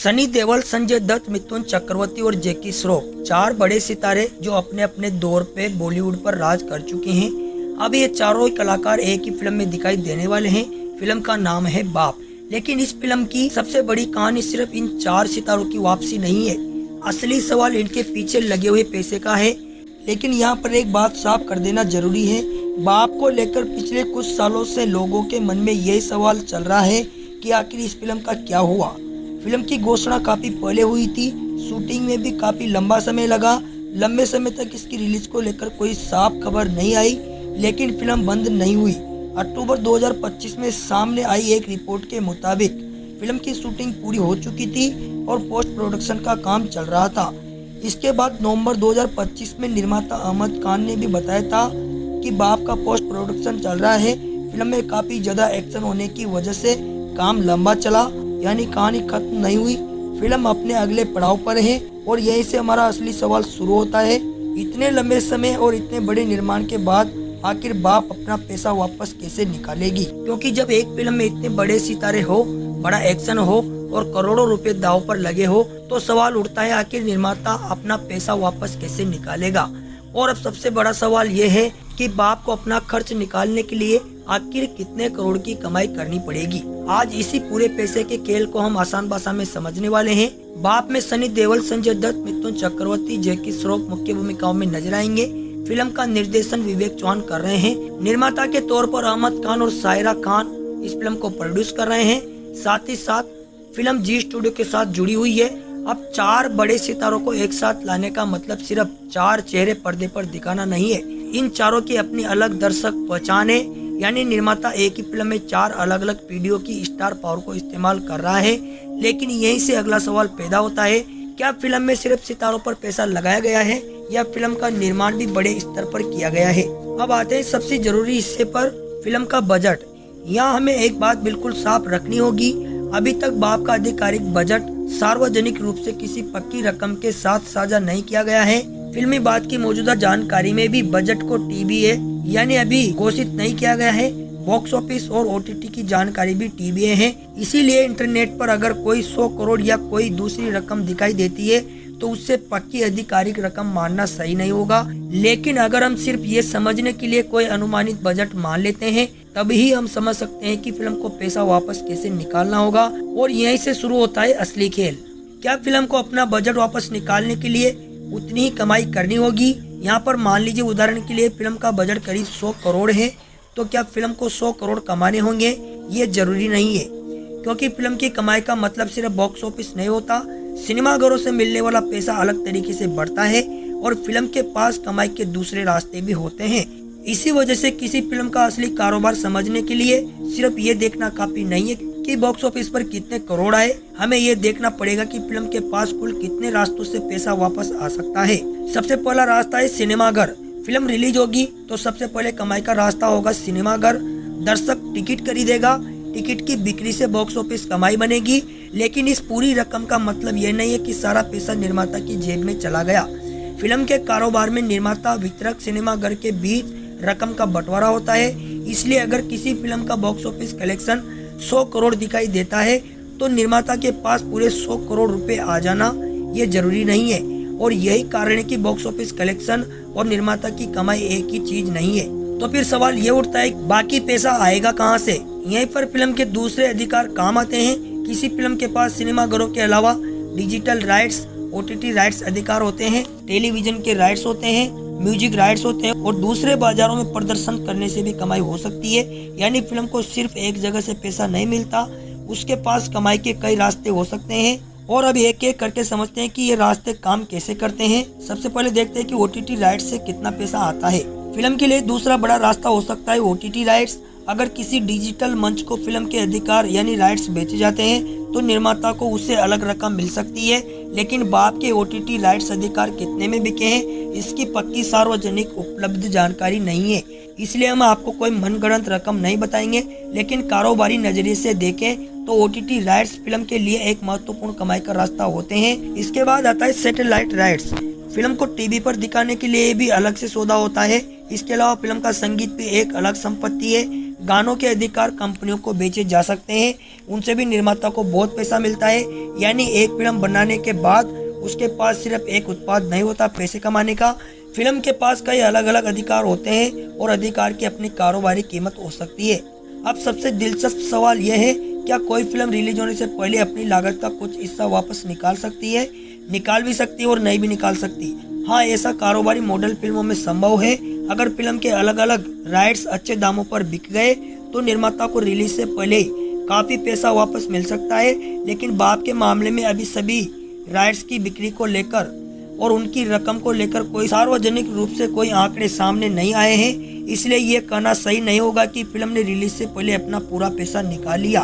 सनी देओल, संजय दत्त, मिथुन चक्रवर्ती और जैकी श्रॉफ, चार बड़े सितारे जो अपने अपने दौर पे बॉलीवुड पर राज कर चुके हैं। अब ये चारों कलाकार एक ही फिल्म में दिखाई देने वाले हैं। फिल्म का नाम है बाप। लेकिन इस फिल्म की सबसे बड़ी कहानी सिर्फ इन चार सितारों की वापसी नहीं है। असली सवाल इनके पीछे लगे हुए पैसे का है। लेकिन यहाँ पर एक बात साफ कर देना जरूरी है। बाप को लेकर पिछले कुछ सालों से लोगों के मन में यही सवाल चल रहा है कि आखिर इस फिल्म का क्या हुआ। फिल्म की घोषणा काफी पहले हुई थी, शूटिंग में भी काफी लंबा समय लगा। लंबे समय तक इसकी रिलीज को लेकर कोई साफ खबर नहीं आई, लेकिन फिल्म बंद नहीं हुई। अक्टूबर 2025 में सामने आई एक रिपोर्ट के मुताबिक फिल्म की शूटिंग पूरी हो चुकी थी और पोस्ट प्रोडक्शन का काम चल रहा था। इसके बाद नवंबर 2025 में निर्माता अहमद खान ने भी बताया था कि बाप का पोस्ट प्रोडक्शन चल रहा है। फिल्म में काफी ज्यादा एक्शन होने की वजह से काम लंबा चला, यानी कहानी खत्म नहीं हुई। फिल्म अपने अगले पड़ाव पर है और यहीं से हमारा असली सवाल शुरू होता है। इतने लंबे समय और इतने बड़े निर्माण के बाद आखिर बाप अपना पैसा वापस कैसे निकालेगी? क्योंकि जब एक फिल्म में इतने बड़े सितारे हो, बड़ा एक्शन हो और करोड़ों रुपए दांव पर लगे हो, तो सवाल उठता है आखिर निर्माता अपना पैसा वापस कैसे निकालेगा। और अब सबसे बड़ा सवाल ये है कि बाप को अपना खर्च निकालने के लिए आखिर कितने करोड़ की कमाई करनी पड़ेगी। आज इसी पूरे पैसे के खेल को हम आसान भाषा में समझने वाले हैं। बाप में सनी देओल, संजय दत्त, मिथुन चक्रवर्ती, जैकी श्रॉफ मुख्य भूमिकाओं में नजर आएंगे। फिल्म का निर्देशन विवेक चौहान कर रहे हैं। निर्माता के तौर पर अहमद खान और सायरा खान इस फिल्म को प्रोड्यूस कर रहे हैं। साथ ही साथ फिल्म जी स्टूडियो के साथ जुड़ी हुई है। अब चार बड़े सितारों को एक साथ लाने का मतलब सिर्फ चार चेहरे पर्दे पर दिखाना नहीं है। इन चारों की अपनी अलग दर्शक पहचान है, यानी निर्माता एक ही फिल्म में चार अलग अलग पीढ़ियों की स्टार पावर को इस्तेमाल कर रहा है। लेकिन यहीं से अगला सवाल पैदा होता है, क्या फिल्म में सिर्फ सितारों पर पैसा लगाया गया है या फिल्म का निर्माण भी बड़े स्तर पर किया गया है? अब आते हैं सबसे जरूरी हिस्से पर, फिल्म का बजट। यहाँ हमें एक बात बिल्कुल साफ रखनी होगी, अभी तक बाप का आधिकारिक बजट सार्वजनिक रूप से किसी पक्की रकम के साथ साझा नहीं किया गया है। फिल्मी बात की मौजूदा जानकारी में भी बजट को टीबीए यानी अभी घोषित नहीं किया गया है। बॉक्स ऑफिस और ओटीटी की जानकारी भी टीबीए है। इसीलिए इंटरनेट पर अगर कोई 100 करोड़ या कोई दूसरी रकम दिखाई देती है तो उससे पक्की आधिकारिक रकम मानना सही नहीं होगा। लेकिन अगर हम सिर्फ ये समझने के लिए कोई अनुमानित बजट मान लेते हैं, तभी हम समझ सकते हैं कि फिल्म को पैसा वापस कैसे निकालना होगा। और यहीं से शुरू होता है असली खेल। क्या फिल्म को अपना बजट वापस निकालने के लिए उतनी ही कमाई करनी होगी? यहाँ पर मान लीजिए उदाहरण के लिए फिल्म का बजट करीब 100 करोड़ है, तो क्या फिल्म को 100 करोड़ कमाने होंगे? ये जरूरी नहीं है, क्योंकि फिल्म की कमाई का मतलब सिर्फ बॉक्स ऑफिस नहीं होता। सिनेमाघरों से मिलने वाला पैसा अलग तरीके से बढ़ता है और फिल्म के पास कमाई के दूसरे रास्ते भी होते हैं। इसी वजह से किसी फिल्म का असली कारोबार समझने के लिए सिर्फ ये देखना काफी नहीं है कि बॉक्स ऑफिस पर कितने करोड़ आए। हमें ये देखना पड़ेगा कि फिल्म के पास कुल कितने रास्तों से पैसा वापस आ सकता है। सबसे पहला रास्ता है सिनेमाघर। फिल्म रिलीज होगी तो सबसे पहले कमाई का रास्ता होगा सिनेमाघर। दर्शक टिकट खरीदेगा, टिकट की बिक्री से बॉक्स ऑफिस कमाई बनेगी। लेकिन इस पूरी रकम का मतलब ये नहीं है कि सारा पैसा निर्माता की जेब में चला गया। फिल्म के कारोबार में निर्माता, वितरक, सिनेमाघर के बीच रकम का बंटवारा होता है। इसलिए अगर किसी फिल्म का बॉक्स ऑफिस कलेक्शन 100 करोड़ दिखाई देता है तो निर्माता के पास पूरे 100 करोड़ रुपए आ जाना ये जरूरी नहीं है। और यही कारण है कि बॉक्स ऑफिस कलेक्शन और निर्माता की कमाई एक ही चीज नहीं है। तो फिर सवाल ये उठता है, बाकी पैसा आएगा कहां से? यहीं पर फिल्म के दूसरे अधिकार काम आते हैं। किसी फिल्म के पास सिनेमाघरों के अलावा डिजिटल राइट्स, ओटीटी राइट्स अधिकार होते हैं, टेलीविजन के राइट्स होते हैं, म्यूजिक राइट्स होते हैं और दूसरे बाजारों में प्रदर्शन करने से भी कमाई हो सकती है। यानी फिल्म को सिर्फ एक जगह से पैसा नहीं मिलता, उसके पास कमाई के कई रास्ते हो सकते हैं। और अब एक एक करके समझते हैं कि ये रास्ते काम कैसे करते हैं। सबसे पहले देखते हैं कि ओटीटी राइट्स से कितना पैसा आता है। फिल्म के लिए दूसरा बड़ा रास्ता हो सकता है ओटीटी राइट्स। अगर किसी डिजिटल मंच को फिल्म के अधिकार यानी राइट्स बेचे जाते हैं तो निर्माता को उससे अलग रकम मिल सकती है। लेकिन बाप के ओटीटी राइट्स अधिकार कितने में बिके हैं, इसकी पक्की सार्वजनिक उपलब्ध जानकारी नहीं है। इसलिए हम आपको कोई मनगढ़ंत रकम नहीं बताएंगे। लेकिन कारोबारी नजरिए से देखें तो ओटीटी राइट्स फिल्म के लिए एक महत्वपूर्ण कमाई का रास्ता होते हैं। इसके बाद आता है सैटेलाइट राइट्स। फिल्म को टीवी पर दिखाने के लिए भी अलग से सौदा होता है। इसके अलावा फिल्म का संगीत भी एक अलग संपत्ति है। गानों के अधिकार कंपनियों को बेचे जा सकते हैं, उनसे भी निर्माता को बहुत पैसा मिलता है। यानी एक फिल्म बनाने के बाद उसके पास सिर्फ एक उत्पाद नहीं होता पैसे कमाने का, फिल्म के पास कई अलग अलग अधिकार होते हैं और अधिकार की अपनी कारोबारी कीमत हो सकती है। अब सबसे दिलचस्प सवाल यह है, क्या कोई फिल्म रिलीज होने से पहले अपनी लागत का कुछ हिस्सा वापस निकाल सकती है? निकाल भी सकती है और नहीं भी निकाल सकती। हाँ, ऐसा कारोबारी मॉडल फिल्मों में संभव है। अगर फिल्म के अलग अलग राइट्स अच्छे दामों पर बिक गए तो निर्माता को रिलीज से पहले काफी पैसा वापस मिल सकता है। लेकिन बाप के मामले में अभी सभी राइट्स की बिक्री को लेकर और उनकी रकम को लेकर कोई सार्वजनिक रूप से कोई आंकड़े सामने नहीं आए हैं, इसलिए ये कहना सही नहीं होगा कि फिल्म ने रिलीज से पहले अपना पूरा पैसा निकाल लिया।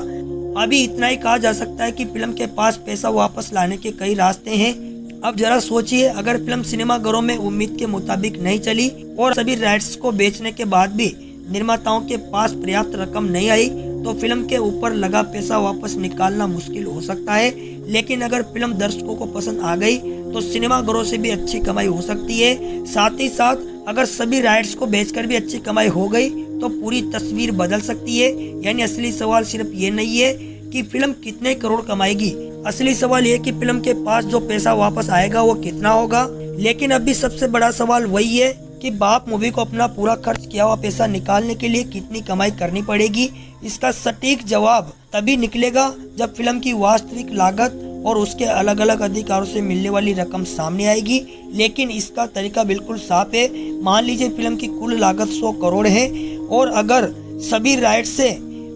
अभी इतना ही कहा जा सकता है कि फिल्म के पास पैसा वापस लाने के कई रास्ते हैं। अब जरा सोचिए, अगर फिल्म सिनेमाघरों में उम्मीद के मुताबिक नहीं चली और सभी राइट्स को बेचने के बाद भी निर्माताओं के पास पर्याप्त रकम नहीं आई तो फिल्म के ऊपर लगा पैसा वापस निकालना मुश्किल हो सकता है। लेकिन अगर फिल्म दर्शकों को पसंद आ गई तो सिनेमाघरों से भी अच्छी कमाई हो सकती है। साथ ही साथ अगर सभी राइट्स को बेचकर भी अच्छी कमाई हो गई तो पूरी तस्वीर बदल सकती है। यानी असली सवाल सिर्फ ये नहीं है कि फिल्म कितने करोड़ कमाएगी, असली सवाल ये कि फिल्म के पास जो पैसा वापस आएगा वो कितना होगा। लेकिन अभी सबसे बड़ा सवाल वही है कि बाप मूवी को अपना पूरा खर्च किया हुआ पैसा निकालने के लिए कितनी कमाई करनी पड़ेगी। इसका सटीक जवाब तभी निकलेगा जब फिल्म की वास्तविक लागत और उसके अलग अलग अधिकारों से मिलने वाली रकम सामने आएगी। लेकिन इसका तरीका बिल्कुल साफ है। मान लीजिए फिल्म की कुल लागत 100 करोड़ है और अगर सभी राइट से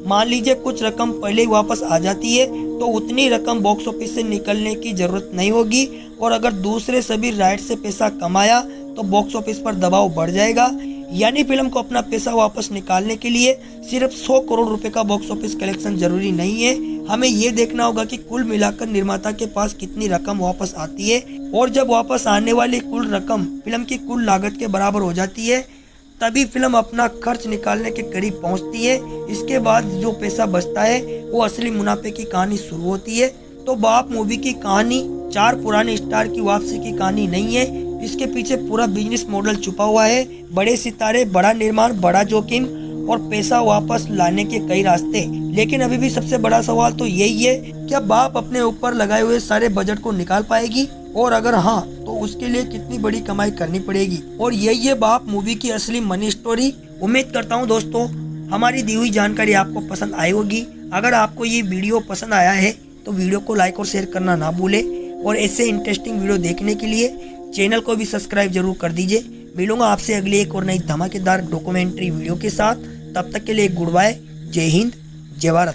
मान लीजिए कुछ रकम पहले ही वापस आ जाती है तो उतनी रकम बॉक्स ऑफिस से निकलने की जरूरत नहीं होगी। और अगर दूसरे सभी राइट से पैसा कमाया तो बॉक्स ऑफिस पर दबाव बढ़ जाएगा। यानी फिल्म को अपना पैसा वापस निकालने के लिए सिर्फ 100 करोड़ रुपए का बॉक्स ऑफिस कलेक्शन जरूरी नहीं है। हमें ये देखना होगा कि कुल मिलाकर निर्माता के पास कितनी रकम वापस आती है। और जब वापस आने वाली कुल रकम फिल्म की कुल लागत के बराबर हो जाती है तभी फिल्म अपना खर्च निकालने के करीब पहुंचती है। इसके बाद जो पैसा बचता है वो असली मुनाफे की कहानी शुरू होती है। तो बाप मूवी की कहानी 4 पुराने स्टार की वापसी की कहानी नहीं है, इसके पीछे पूरा बिजनेस मॉडल छुपा हुआ है। बड़े सितारे, बड़ा निर्माण, बड़ा जोखिम और पैसा वापस लाने के कई रास्ते। लेकिन अभी भी सबसे बड़ा सवाल तो यही है, क्या बाप अपने ऊपर लगाए हुए सारे बजट को निकाल पाएगी? और अगर हाँ तो उसके लिए कितनी बड़ी कमाई करनी पड़ेगी? और यही है बाप मूवी की असली मनी स्टोरी। उम्मीद करता हूँ दोस्तों हमारी दी हुई जानकारी आपको पसंद आई होगी। अगर आपको ये वीडियो पसंद आया है तो वीडियो को लाइक और शेयर करना ना भूले और ऐसे इंटरेस्टिंग वीडियो देखने के लिए चैनल को भी सब्सक्राइब जरूर कर दीजिए। मिलूंगा आपसे अगली एक और नई धमाकेदार डॉक्यूमेंट्री वीडियो के साथ। तब तक के लिए गुड बाय, जय हिंद, जय भारत।